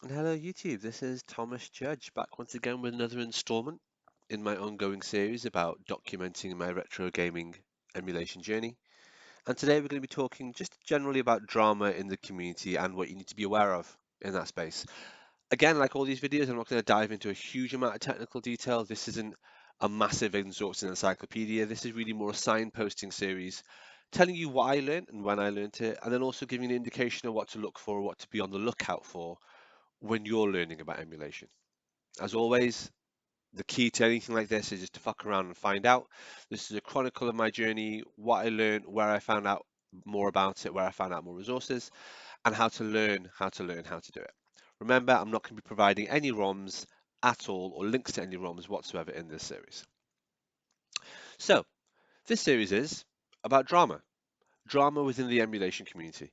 And hello, YouTube. This is Thomas Judge back once again with another installment in my ongoing series about documenting my retro gaming emulation journey. And today we're going to be talking just generally about drama in the community and what you need to be aware of in that space. Again, like all these videos, I'm not going to dive into a huge amount of technical detail. This isn't a massive exhaustive encyclopedia. This is really more a signposting series telling you what I learned and when I learned it, and then also giving an indication of what to look for, what to be on the lookout for when you're learning about emulation. As always, the key to anything like this is just to fuck around and find out. This is a chronicle of my journey, what I learned, where I found out more about it, where I found out more resources, and how to do it. Remember, I'm not going to be providing any ROMs at all or links to any ROMs whatsoever in this series. So, this series is about drama within the emulation community.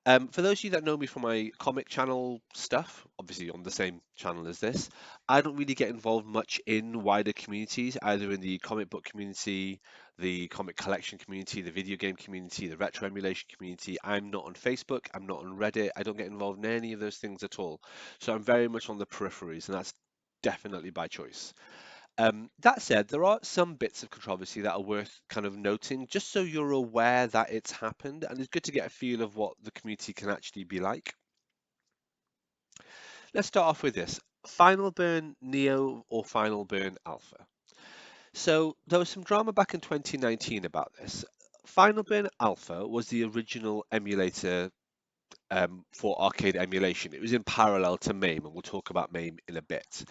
For those of you that know me from my comic channel stuff, obviously on the same channel as this, I don't really get involved much in wider communities, either in the comic book community, the comic collection community, the video game community, the retro emulation community. I'm not on Facebook, I'm not on Reddit, I don't get involved in any of those things at all. So I'm very much on the peripheries, and that's definitely by choice. That said, there are some bits of controversy that are worth kind of noting, just so you're aware that it's happened, and it's good to get a feel of what the community can actually be like. Let's start off with this. Final Burn Neo or Final Burn Alpha. So there was some drama back in 2019 about this. Final Burn Alpha was the original emulator for arcade emulation. It was in parallel to MAME, and we'll talk about MAME in a bit.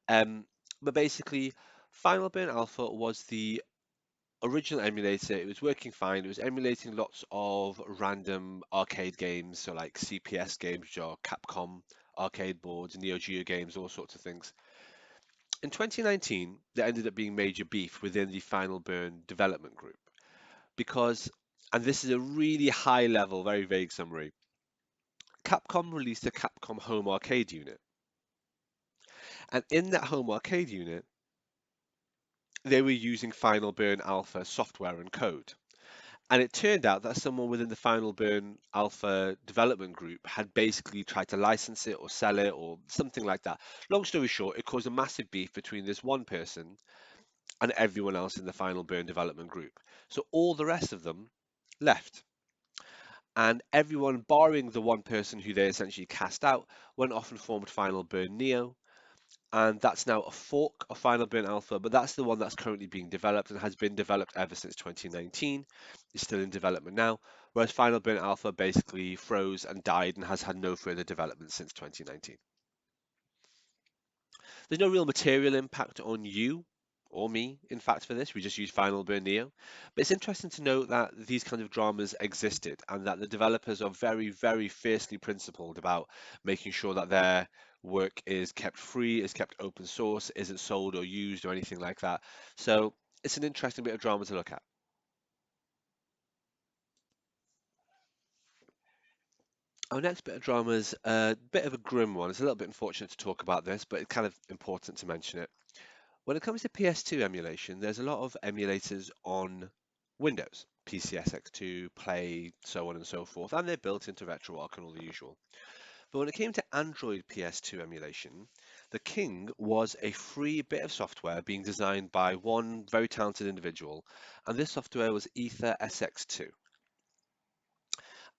Um, but basically, Final Burn Alpha was the original emulator. It was working fine. It was emulating lots of random arcade games, so like CPS games, which are Capcom arcade boards, Neo Geo games, all sorts of things. In 2019, there ended up being major beef within the Final Burn development group because, and this is a really high level, very vague summary, Capcom released a Capcom Home Arcade unit. And in that home arcade unit, they were using Final Burn Alpha software and code. And it turned out that someone within the Final Burn Alpha development group had basically tried to license it or sell it or something like that. Long story short, it caused a massive beef between this one person and everyone else in the Final Burn development group. So all the rest of them left. And everyone, barring the one person who they essentially cast out, went off and formed Final Burn Neo, and that's now a fork of Final Burn Alpha, but that's the one that's currently being developed and has been developed ever since 2019. It's still in development now, whereas Final Burn Alpha basically froze and died and has had no further development since 2019. There's no real material impact on you or me, in fact, for this. We just use Final Burn Neo. But it's interesting to note that these kind of dramas existed and that the developers are very, very fiercely principled about making sure that their work is kept free, is kept open source, isn't sold or used or anything like that. So it's an interesting bit of drama to look at. Our next bit of drama is a bit of a grim one. It's a little bit unfortunate to talk about this, but it's kind of important to mention it. When it comes to PS2 emulation, there's a lot of emulators on Windows, PCSX2, Play, so on and so forth, and they're built into RetroArch and all the usual. But when it came to Android PS2 emulation, the king was a free bit of software being designed by one very talented individual, and this software was Ether SX2.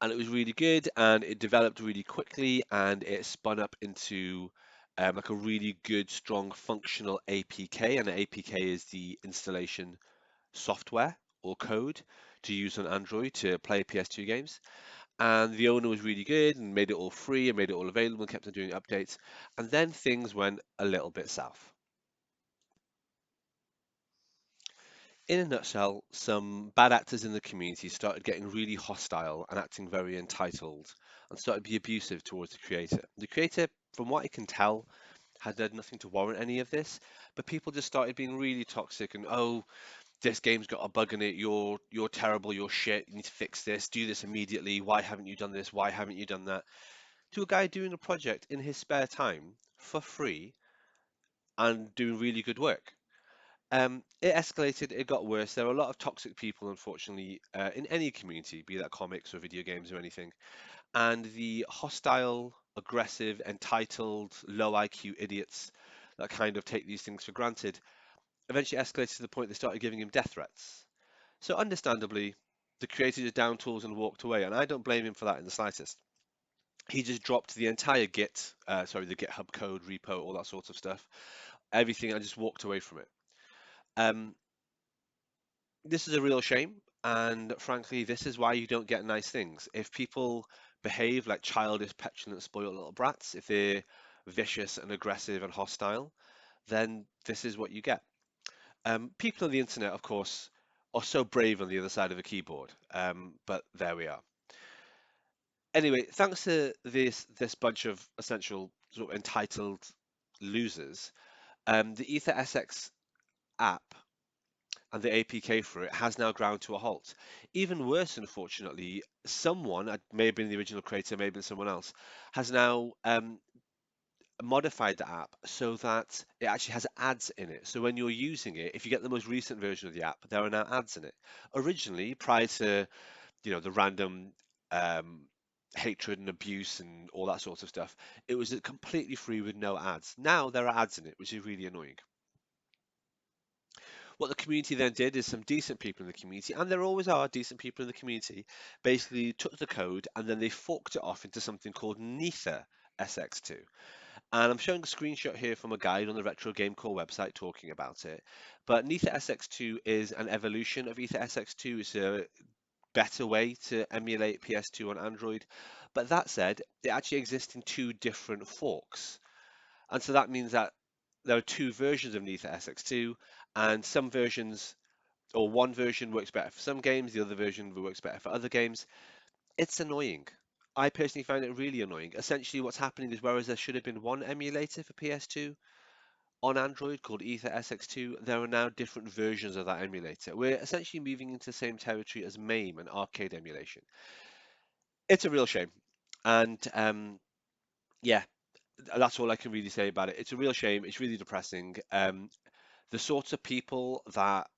And it was really good, and it developed really quickly, and it spun up into like a really good, strong, functional APK. And the APK is the installation software or code to use on Android to play PS2 games. And the owner was really good and made it all free and made it all available and kept on doing updates. And then things went a little bit south. In a nutshell, some bad actors in the community started getting really hostile and acting very entitled and started to be abusive towards the creator. The creator, from what I can tell, had done nothing to warrant any of this, but people just started being really toxic and, oh, this game's got a bug in it, you're terrible, you're shit, you need to fix this, do this immediately, why haven't you done this, why haven't you done that? To a guy doing a project in his spare time for free and doing really good work. It escalated, it got worse. There are a lot of toxic people, unfortunately, in any community, be that comics or video games or anything. And the hostile aggressive, entitled, low IQ idiots that kind of take these things for granted eventually escalated to the point they started giving him death threats. So understandably, the creator just down tools and walked away, and I don't blame him for that in the slightest. He just dropped the entire the GitHub code repo, all that sort of stuff, everything, and just walked away from it. Um, this is a real shame, and frankly, this is why you don't get nice things. If people behave like childish, petulant, spoiled little brats, if they're vicious and aggressive and hostile, then this is what you get. People on the internet, of course, are so brave on the other side of a keyboard, but there we are. Anyway, thanks to this bunch of essential sort of entitled losers, the Ether SX app and the APK for it has now ground to a halt. Even worse, unfortunately, someone, may have been the original creator, may have been someone else, has now modified the app so that it actually has ads in it. So when you're using it, if you get the most recent version of the app, there are now ads in it. Originally, prior to the random um, hatred and abuse and all that sort of stuff, it was completely free with no ads. Now there are ads in it, which is really annoying. What the community then did is some decent people in the community, and there always are decent people in the community, basically took the code and then they forked it off into something called Nether SX2. And I'm showing a screenshot here from a guide on the Retro Game Core website talking about it. But Nether SX2 is an evolution of Ether SX2. It's a better way to emulate PS2 on Android. But that said, it actually exists in two different forks. And so that means that there are two versions of Nether SX2, and some versions, or one version works better for some games, the other version works better for other games. It's annoying. I personally find it really annoying. Essentially, what's happening is whereas there should have been one emulator for PS2 on Android called Ether SX2, there are now different versions of that emulator. We're essentially moving into the same territory as MAME and arcade emulation. It's a real shame. And yeah, that's all I can really say about it. It's a real shame. It's really depressing. The sorts of people that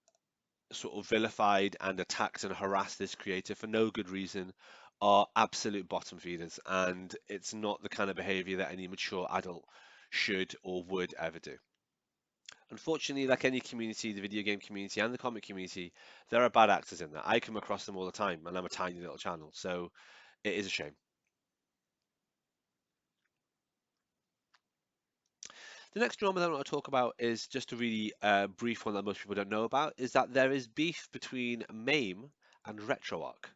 sort of vilified and attacked and harassed this creator for no good reason are absolute bottom feeders, and it's not the kind of behavior that any mature adult should or would ever do. Unfortunately, like any community, the video game community and the comic community, there are bad actors in that. I come across them all the time, and I'm a tiny little channel, so it is a shame. The next drama that I want to talk about is just a really brief one that most people don't know about, is that there is beef between MAME and RetroArch.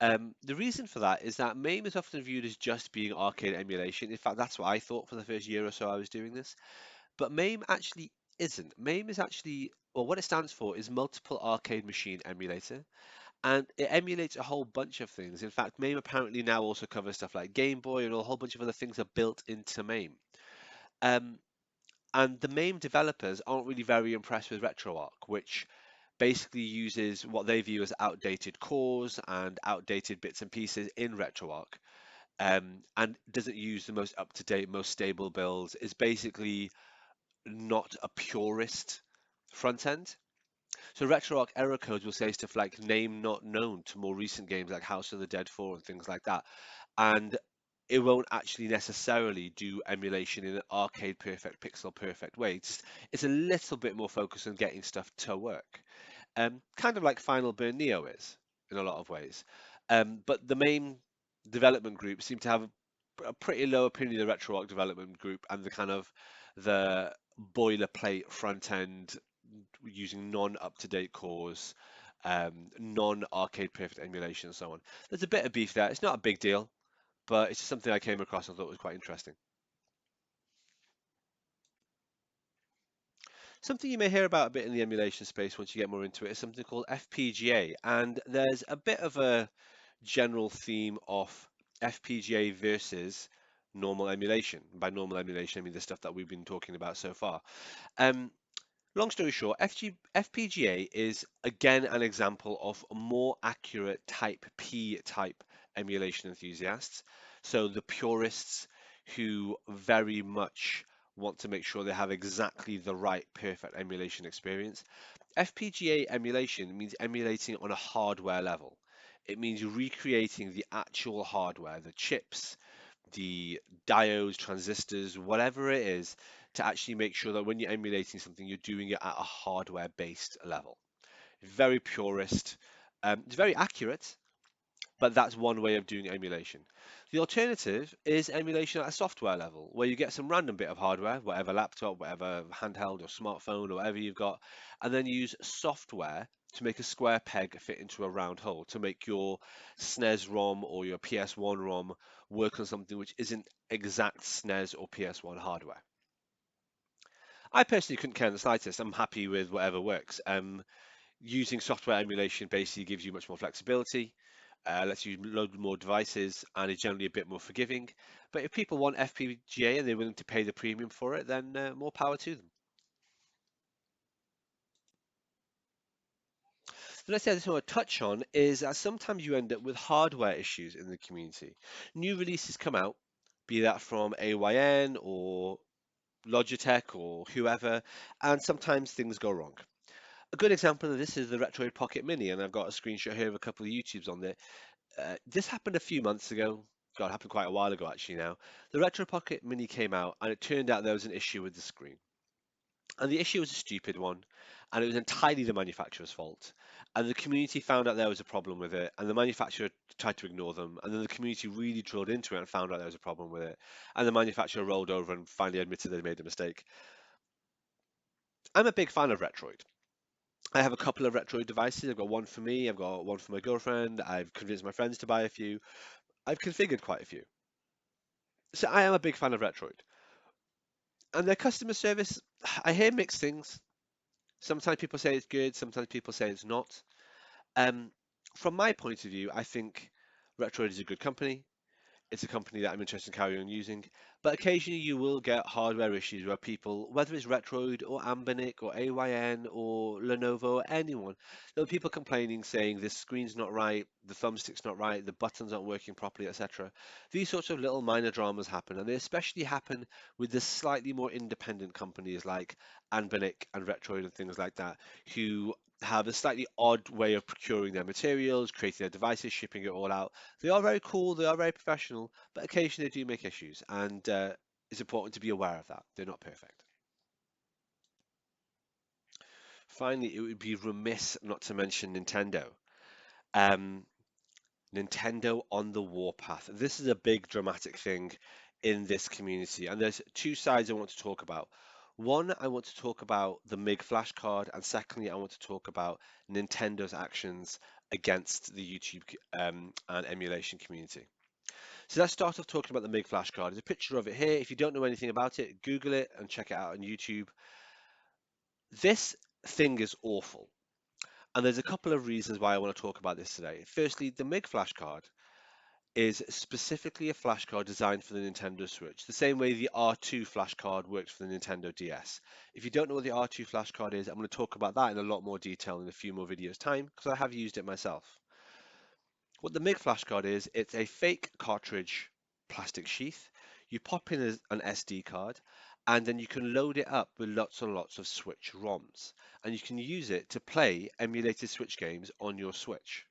The reason for that is that MAME is often viewed as just being arcade emulation. In fact, that's what I thought for the first year or so I was doing this. But MAME actually isn't. MAME is actually, well, what it stands for is Multiple Arcade Machine Emulator, and it emulates a whole bunch of things. In fact, MAME apparently now also covers stuff like Game Boy, and a whole bunch of other things are built into MAME. Um, and the MAME developers aren't really very impressed with RetroArch, which basically uses what they view as outdated cores and outdated bits and pieces in RetroArch, and doesn't use the most up-to-date, most stable builds. Is basically not a purist front end. So RetroArch error codes will say stuff like name not known to more recent games like House of the Dead 4 and things like that. And it won't actually necessarily do emulation in an arcade perfect, pixel perfect way. It's a little bit more focused on getting stuff to work. Kind of like Final Burn Neo is in a lot of ways. But the main development group seem to have a pretty low opinion of the RetroArch development group and the kind of the boilerplate front end using non-up-to-date cores, non-arcade perfect emulation, and so on. There's a bit of beef there. It's not a big deal, but it's just something I came across and thought was quite interesting. Something you may hear about a bit in the emulation space once you get more into it is something called FPGA, and there's a bit of a general theme of FPGA versus normal emulation. By normal emulation, I mean the stuff that we've been talking about so far. Um, Long story short, FPGA is again an example of more accurate Type P type emulation enthusiasts. So the purists who very much want to make sure they have exactly the right perfect emulation experience. FPGA emulation means emulating on a hardware level. It means recreating the actual hardware, the chips, the diodes, transistors, whatever it is, to actually make sure that when you're emulating something, you're doing it at a hardware-based level. Very purist. It's very accurate, but that's one way of doing emulation. The alternative is emulation at a software level, where you get some random bit of hardware, whatever laptop, whatever handheld or smartphone or whatever you've got, and then use software to make a square peg fit into a round hole to make your SNES ROM or your PS1 ROM work on something which isn't exact SNES or PS1 hardware. I personally couldn't care in the slightest. I'm happy with whatever works. Using software emulation basically gives you much more flexibility, lets you load more devices, and is generally a bit more forgiving. But if people want FPGA and they're willing to pay the premium for it, then more power to them. The next thing I just want to touch on is that sometimes you end up with hardware issues in the community. New releases come out, be that from AYN or Logitech or whoever, and sometimes things go wrong. A good example of this is the Retroid Pocket Mini, and I've got a screenshot here of a couple of YouTubes on there. This happened a few months ago. God, it happened quite a while ago actually now. The Retro Pocket Mini came out and it turned out there was an issue with the screen. And the issue was a stupid one, and it was entirely the manufacturer's fault. And the community found out there was a problem with it, and the manufacturer tried to ignore them. And then the community really drilled into it and found out there was a problem with it. And the manufacturer rolled over and finally admitted they made a mistake. I'm a big fan of Retroid. I have a couple of Retroid devices. I've got one for me, I've got one for my girlfriend. I've convinced my friends to buy a few. I've configured quite a few. So I am a big fan of Retroid. And their customer service, I hear mixed things. Sometimes people say it's good, sometimes people say it's not. Um, from my point of view, I think Retroid is a good company. It's a company that I'm interested in carrying on using. But occasionally you will get hardware issues where people, whether it's Retroid or Ambinic or AYN or Lenovo or anyone, there are people complaining saying this screen's not right, the thumbstick's not right, the buttons aren't working properly, etc. These sorts of little minor dramas happen, and they especially happen with the slightly more independent companies like Anbinic and Retroid and things like that, who have a slightly odd way of procuring their materials, creating their devices, shipping it all out. They are very cool, they are very professional, but occasionally they do make issues, and it's important to be aware of that. They're not perfect. Finally, it would be remiss not to mention Nintendo. Um, Nintendo on the warpath. This is a big dramatic thing in this community, and there's two sides I want to talk about. One, I want to talk about the MIG flash card, and secondly, I want to talk about Nintendo's actions against the YouTube and emulation community. So let's start off talking about the MIG flash card. There's a picture of it here. If you don't know anything about it, Google it and check it out on YouTube. This thing is awful. And there's a couple of reasons why I want to talk about this today. Firstly, the MIG flash card is specifically a flash card designed for the Nintendo Switch, the same way the R2 flash card works for the Nintendo DS. If you don't know what the R2 flash card is, I'm going to talk about that in a lot more detail in a few more videos time because I have used it myself. What the MIG flash card is, it's a fake cartridge plastic sheath. You pop in an SD card and then you can load it up with lots and lots of Switch ROMs. And you can use it to play emulated Switch games on your Switch.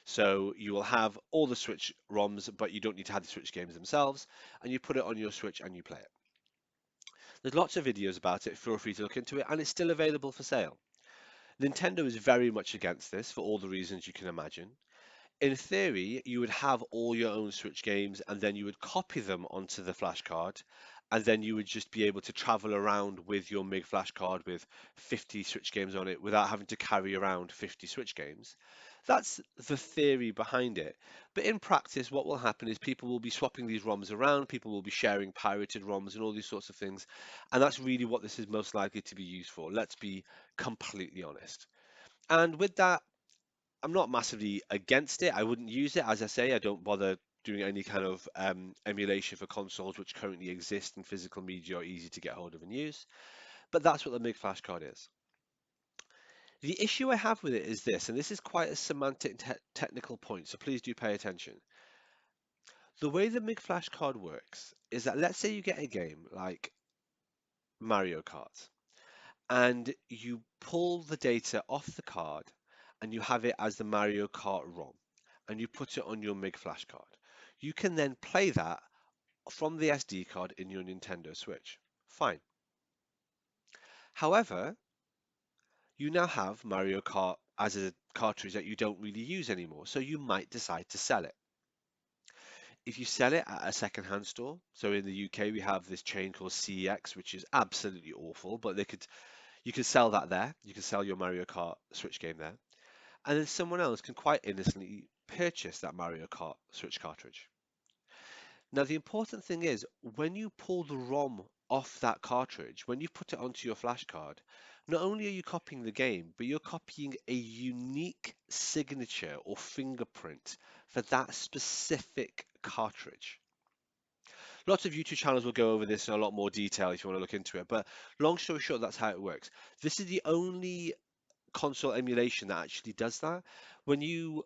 So you will have all the Switch ROMs, but you don't need to have the Switch games themselves, and you put it on your Switch and you play it. There's lots of videos about it, feel free to look into it, and it's still available for sale. Nintendo is very much against this for all the reasons you can imagine. In theory, you would have all your own Switch games and then you would copy them onto the flash card, and then you would just be able to travel around with your MIG flash card with 50 Switch games on it without having to carry around 50 Switch games. That's the theory behind it. But in practice, what will happen is people will be swapping these ROMs around, people will be sharing pirated ROMs and all these sorts of things. And that's really what this is most likely to be used for. Let's be completely honest. And with that, I'm not massively against it. I wouldn't use it. As I say, I don't bother doing any kind of emulation for consoles which currently exist and physical media are easy to get hold of and use. But that's what the MIG flash card is. The issue I have with it is this, and this is quite a semantic technical point, so please do pay attention. The way the MIG flash card works is that let's say you get a game like Mario Kart, and you pull the data off the card and you have it as the Mario Kart ROM and you put it on your MIG flash card. You can then play that from the SD card in your Nintendo Switch. Fine. However, you now have Mario Kart as a cartridge that you don't really use anymore, so you might decide to sell it. If you sell it at a second-hand store, so in the UK we have this chain called CEX, which is absolutely awful, but you could sell that there. You can sell your Mario Kart Switch game there, and then someone else can quite innocently purchase that Mario Kart Switch cartridge. Now, the important thing is when you pull the ROM off that cartridge, when you put it onto your flash card, not only are you copying the game, but you're copying a unique signature or fingerprint for that specific cartridge. Lots of YouTube channels will go over this in a lot more detail if you want to look into it, but long story short, that's how it works. This is the only console emulation that actually does that. When you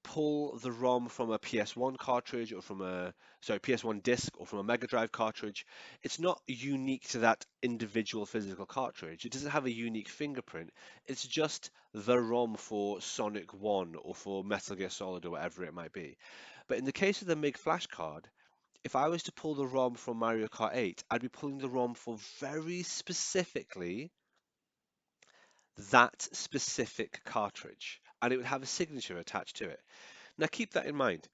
pull the ROM from a PS1 cartridge or from a PS1 disc or from a Mega Drive cartridge, it's not unique to that individual physical cartridge. It doesn't have a unique fingerprint. It's just the ROM for Sonic 1 or for Metal Gear Solid or whatever it might be. But in the case of the MIG flash card, if I was to pull the ROM from Mario Kart 8, I'd be pulling the ROM for very specifically that specific cartridge, and it would have a signature attached to it. Now keep that in mind.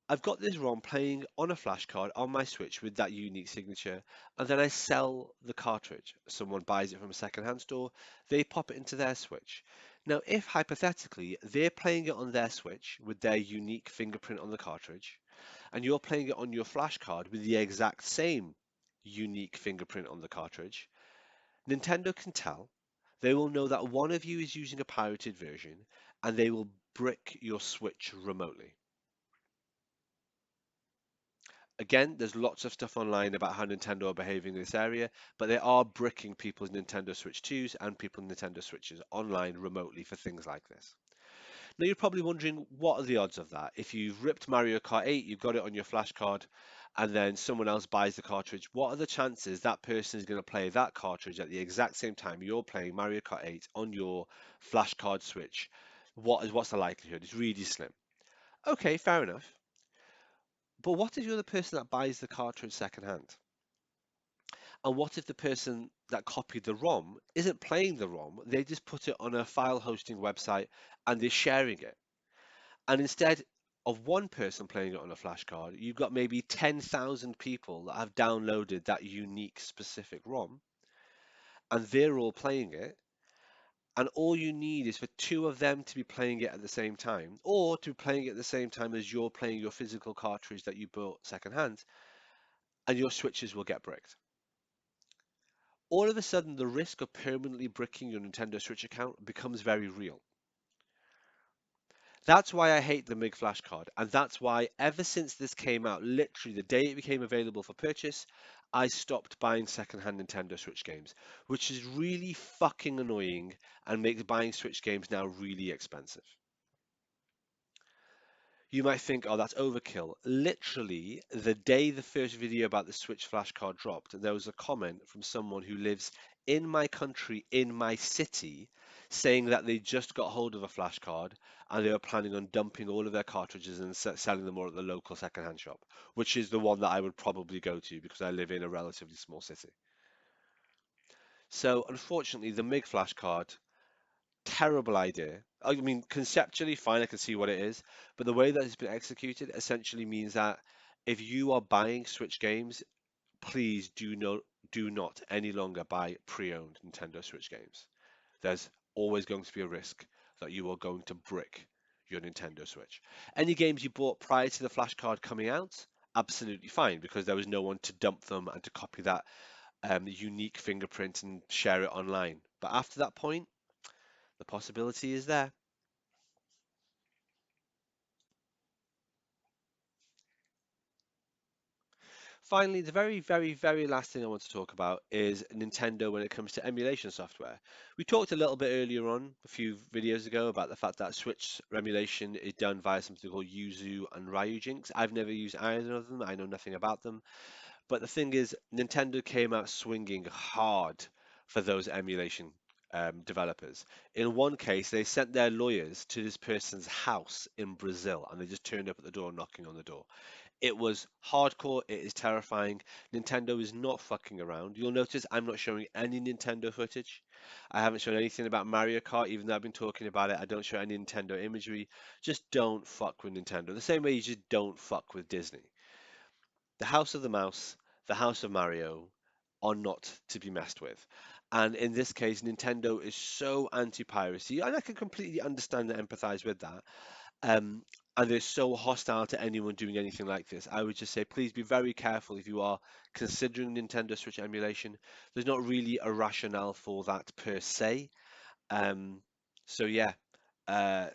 I've got this ROM playing on a flash card on my Switch with that unique signature, and then I sell the cartridge. Someone buys it from a second-hand store, they pop it into their Switch. Now, if hypothetically they're playing it on their Switch with their unique fingerprint on the cartridge, and you're playing it on your flash card with the exact same unique fingerprint on the cartridge, Nintendo can tell. They will know that one of you is using a pirated version, and they will brick your Switch remotely. Again, there's lots of stuff online about how Nintendo are behaving in this area, but they are bricking people's Nintendo Switch 2s and people's Nintendo Switches online remotely for things like this. Now you're probably wondering, what are the odds of that? If you've ripped Mario Kart 8, you've got it on your flash card, and then someone else buys the cartridge, what are the chances that person is going to play that cartridge at the exact same time you're playing Mario Kart 8 on your flash card Switch? What's the likelihood? It's really slim. Okay, fair enough. But what if you're the person that buys the cartridge secondhand? And what if the person that copied the ROM isn't playing the ROM? They just put it on a file hosting website and they're sharing it. And instead of one person playing it on a flash card, you've got maybe 10,000 people that have downloaded that unique specific ROM, and they're all playing it. And all you need is for two of them to be playing it at the same time, or to be playing it at the same time as you're playing your physical cartridge that you bought secondhand, and your switches will get bricked. All of a sudden, the risk of permanently bricking your Nintendo Switch account becomes very real. That's why I hate the MIG flash card, and that's why ever since this came out, literally the day it became available for purchase, I stopped buying secondhand Nintendo Switch games, which is really fucking annoying and makes buying Switch games now really expensive. You might think, oh, that's overkill. Literally, the day the first video about the Switch flashcard dropped, there was a comment from someone who lives in my country, in my city, saying that they just got hold of a flashcard and they were planning on dumping all of their cartridges and selling them all at the local secondhand shop, which is the one that I would probably go to because I live in a relatively small city. So, unfortunately, the MIG flashcard, terrible idea. I mean, conceptually, fine, I can see what it is, but the way that it's been executed essentially means that if you are buying Switch games, please do not any longer buy pre-owned Nintendo Switch games. There's always going to be a risk that you are going to brick your Nintendo Switch. Any games you bought prior to the flash card coming out, absolutely fine, because there was no one to dump them and to copy that unique fingerprint and share it online. But after that point, the possibility is there. Finally, the very, very, very last thing I want to talk about is Nintendo when it comes to emulation software. We talked a little bit earlier on, a few videos ago, about the fact that Switch emulation is done via something called Yuzu and Ryujinx. I've never used either of them, I know nothing about them. But the thing is, Nintendo came out swinging hard for those emulation developers. In one case, they sent their lawyers to this person's house in Brazil and they just turned up at the door knocking on the door. It was hardcore. It is terrifying. Nintendo is not fucking around. You'll notice I'm not showing any Nintendo footage. I haven't shown anything about Mario Kart, even though I've been talking about it. I don't show any Nintendo imagery. Just don't fuck with Nintendo. The same way you just don't fuck with Disney. The House of the Mouse, the House of Mario are not to be messed with. And in this case, Nintendo is so anti-piracy, and I can completely understand and empathize with that. Um, and they're so hostile to anyone doing anything like this. I would just say, please be very careful if you are considering Nintendo Switch emulation. There's not really a rationale for that per se. Um, so yeah, uh,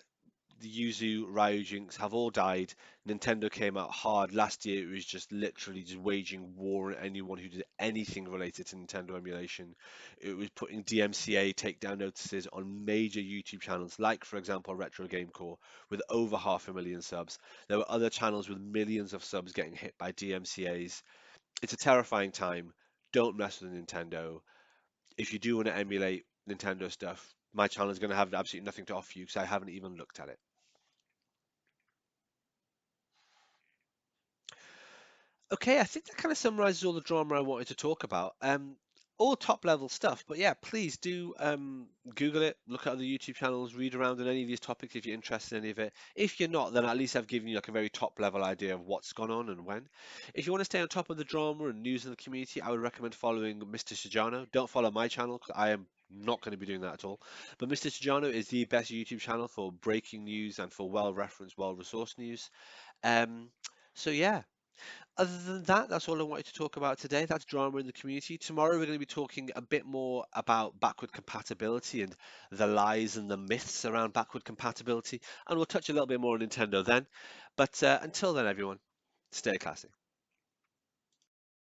the Yuzu, Ryujinx have all died. Nintendo came out hard. Last year, it was just literally just waging war on anyone who did anything related to Nintendo emulation. It was putting DMCA takedown notices on major YouTube channels, like, for example, Retro Game Core, with over 500,000 subs. There were other channels with millions of subs getting hit by DMCAs. It's a terrifying time. Don't mess with Nintendo. If you do want to emulate Nintendo stuff, my channel is going to have absolutely nothing to offer you because I haven't even looked at it. Okay, I think that kind of summarizes all the drama I wanted to talk about. All top level stuff, but yeah, please do Google it, look at other YouTube channels, read around on any of these topics if you're interested in any of it. If you're not, then at least I've given you like a very top level idea of what's gone on and when. If you want to stay on top of the drama and news in the community, I would recommend following Mr. Sajano. Don't follow my channel 'cause I am not going to be doing that at all. But Mr. Sajano is the best YouTube channel for breaking news and for well referenced, well resourced news. Um, so yeah. Other than that, that's all I wanted to talk about today. That's drama in the community. Tomorrow, we're going to be talking a bit more about backward compatibility and the lies and the myths around backward compatibility. And we'll touch a little bit more on Nintendo then. But until then, everyone, stay classy.